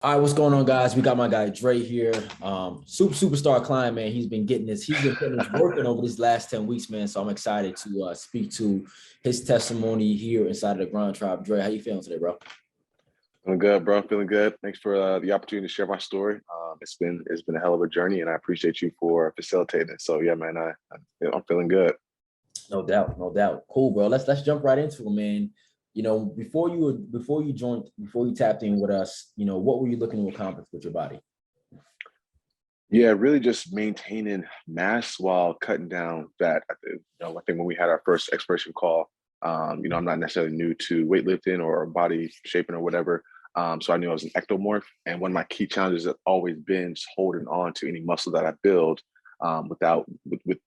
All right, what's going on, guys? We got my guy Dre here. Superstar client, man. He's been working over these last 10 weeks, man. So I'm excited to speak to his testimony here inside of the Grindtribe. Dre, how you feeling today, bro? Feeling good, bro. Feeling good. Thanks for the opportunity to share my story. It's been a hell of a journey, and I appreciate you for facilitating it. So yeah, man, I'm feeling good. No doubt, no doubt. Cool, bro. Let's jump right into it, man. Before you tapped in with us, what were you looking to accomplish with your body? Yeah, really just maintaining mass while cutting down fat. I think when we had our first exploration call, I'm not necessarily new to weightlifting or body shaping or whatever. So I knew I was an ectomorph, and one of my key challenges has always been just holding on to any muscle that I build without with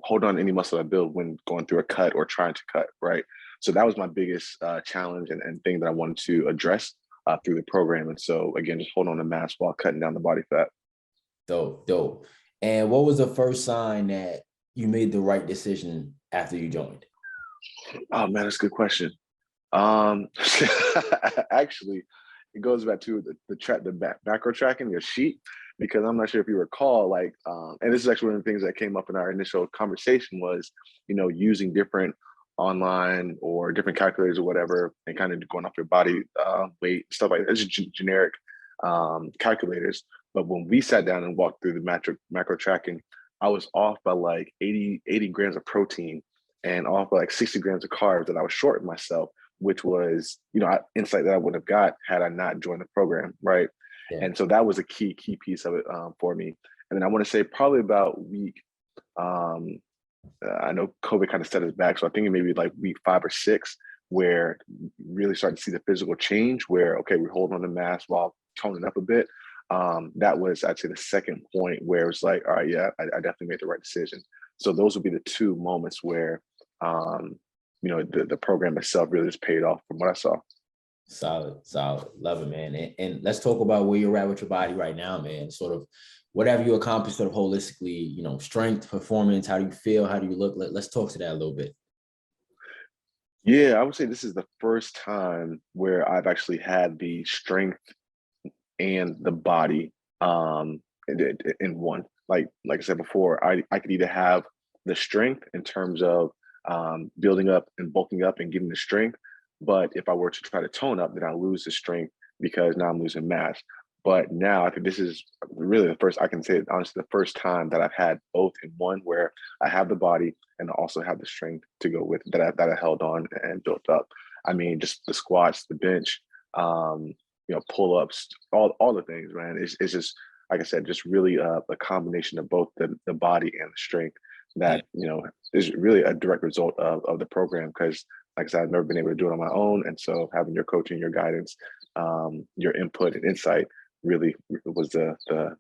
hold on to any muscle I build when going through a cut or trying to cut, right? So that was my biggest challenge and thing that I wanted to address through the program. And so again, just hold on to mass while cutting down the body fat. Dope, dope. And what was the first sign that you made the right decision after you joined? Oh man, that's a good question. Um, Actually, it goes back to the macro tracking your sheet, because I'm not sure if you recall, and this is actually one of the things that came up in our initial conversation was, using different online or different calculators or whatever, and kind of going off your body weight, stuff like that. It's just generic calculators. But when we sat down and walked through the macro tracking, I was off by like 80 grams of protein and off by like 60 grams of carbs that I was short of myself, which was, insight that I would have got had I not joined the program, right? Yeah. And so that was a key piece of it for me. And then I want to say probably about week, um, I know COVID kind of set us back, so I think maybe like week 5 or 6, where really starting to see the physical change. Where okay, we hold on to mass while toning up a bit. That was, I'd say, the second point where it was like, all right, yeah, I definitely made the right decision. So those would be the two moments where um, the program itself really just paid off from what I saw. Solid, solid. Love it, man. And let's talk about where you're at with your body right now, man. Sort of whatever you accomplished sort of holistically, strength, performance, how do you feel? How do you look? Let's talk to that a little bit. Yeah, I would say this is the first time where I've actually had the strength and the body in one. Like I said before, I could either have the strength in terms of building up and bulking up and getting the strength, but if I were to try to tone up, then I lose the strength because now I'm losing mass. But now I think this is really the first, I can say honestly, the first time that I've had both in one, where I have the body and I also have the strength to go with that I held on and built up. I mean, just the squats, the bench, um, pull ups, all the things, man. It's just, like I said, just really a combination of both the body and the strength Yeah. that, is really a direct result of the program. Because, like I said, I've never been able to do it on my own. And so having your coaching, your guidance, your input and insight really was I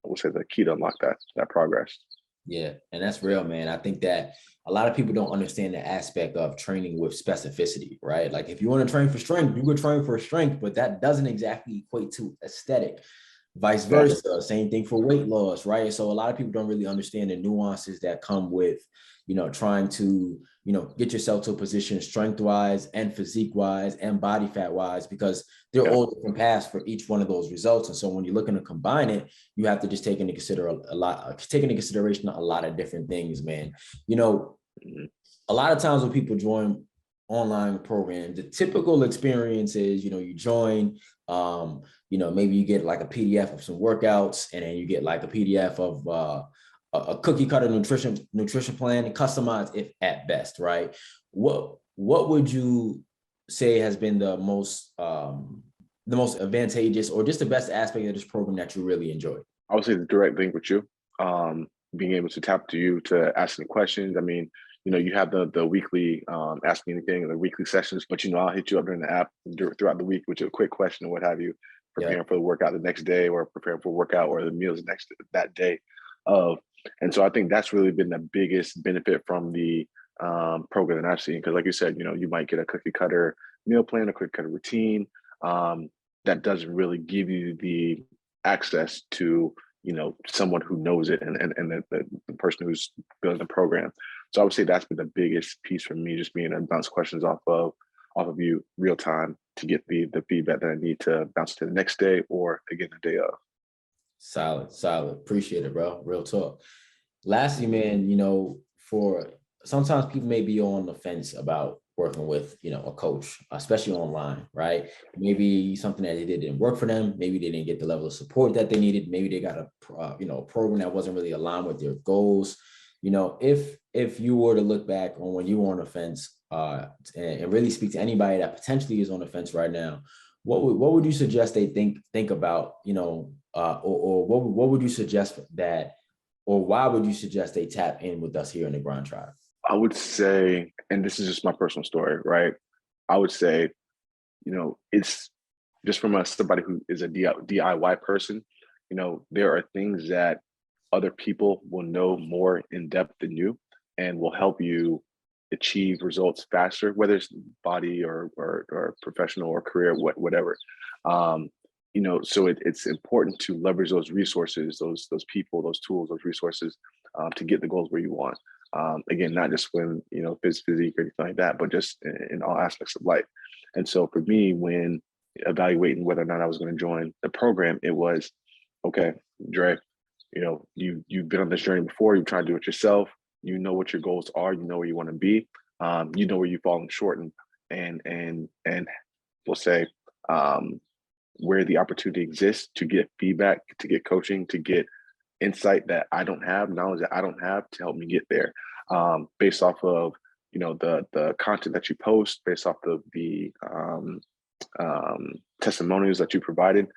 would say the key to unlock that progress. Yeah, and that's real, man. I think that a lot of people don't understand the aspect of training with specificity, right? Like if you want to train for strength, you could train for strength, but that doesn't exactly equate to aesthetic. Vice Exactly. versa, same thing for weight loss, right? So a lot of people don't really understand the nuances that come with, trying to, get yourself to a position strength-wise and physique-wise and body fat-wise, because they're Yeah. all different paths for each one of those results. And so when you're looking to combine it, you have to just take into consideration a lot of different things, man. You know, Mhm. a lot of times when people join online programs, the typical experience is, you join, maybe you get like a PDF of some workouts, and then you get like a PDF of a cookie cutter nutrition plan, and customized if at best, right? What would you say has been the most advantageous or just the best aspect of this program that you really enjoyed? I would say the direct link with you, being able to tap to you to ask any questions. I mean, you have the weekly ask me anything, the weekly sessions, but I'll hit you up during the app throughout the week with a quick question or what have you, Yeah. preparing for the workout the next day or preparing for workout or the meals next that day of. And so I think that's really been the biggest benefit from the program that I've seen. Because like you said, you might get a cookie cutter meal plan, a cookie cutter routine um, that doesn't really give you the access to someone who knows it and the person who's building the program. So I would say that's been the biggest piece for me, just being able to bounce questions off of you real time to get the feedback that I need to bounce to the next day or again the day of. Solid, solid. Appreciate it, bro. Real talk. Lastly, man, you know, for sometimes people may be on the fence about working with, you know, a coach, especially online, right? Maybe something that they did didn't work for them. Maybe they didn't get the level of support that they needed. Maybe they got a, you know, a program that wasn't really aligned with their goals. You know, if you were to look back on when you were on the fence, and really speak to anybody that potentially is on the fence right now, what would you suggest they think about, you know, or what would you suggest that, or why would you suggest they tap in with us here in the Grindtribe? I would say, and this is just my personal story, right? I would say, you know, it's just from somebody who is a DIY person, you know, there are things that other people will know more in depth than you and will help you achieve results faster, whether it's body or professional or career, whatever. Um, you know, so it's important to leverage those resources, those people, those tools, those resources to get the goals where you want. Again, not just when, you know, physique or anything like that, but just in all aspects of life. And so for me, when evaluating whether or not I was going to join the program, it was, okay, Dre, you know, you've been on this journey before, you've tried to do it yourself, you know what your goals are, you know where you want to be, you know where you've fallen short, and we'll say where the opportunity exists to get feedback, to get coaching, to get insight that I don't have, knowledge that I don't have to help me get there, based off of, you know, the content that you post, based off of the testimonials that you provided.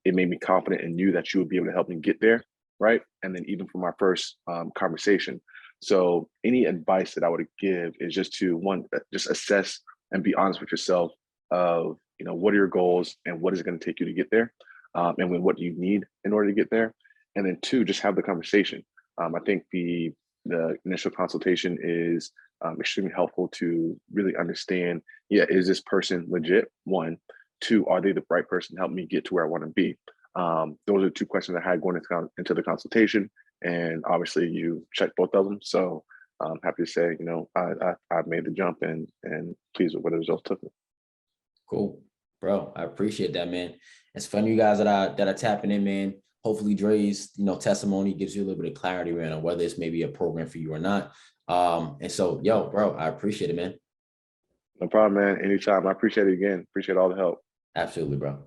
It made me confident in you that you would be able to help me get there, right? And then even from our first conversation. So any advice that I would give is just to one, just assess and be honest with yourself of, you know, what are your goals and what is it going to take you to get there, and what do you need in order to get there. And then two, just have the conversation. I think the initial consultation is extremely helpful to really understand, yeah, is this person legit? One, two, are they the right person to help me get to where I want to be? Those are two questions I had going into the consultation, and obviously you checked both of them. So I'm happy to say, you know, I've made the jump and pleased with what the results took me. Cool, bro. I appreciate that, man. It's fun, you guys that are tapping in, man. Hopefully Dre's, you know, testimony gives you a little bit of clarity, man, on whether it's maybe a program for you or not. And so, yo, bro, I appreciate it, man. No problem, man. Anytime. I appreciate it again. Appreciate all the help. Absolutely, bro.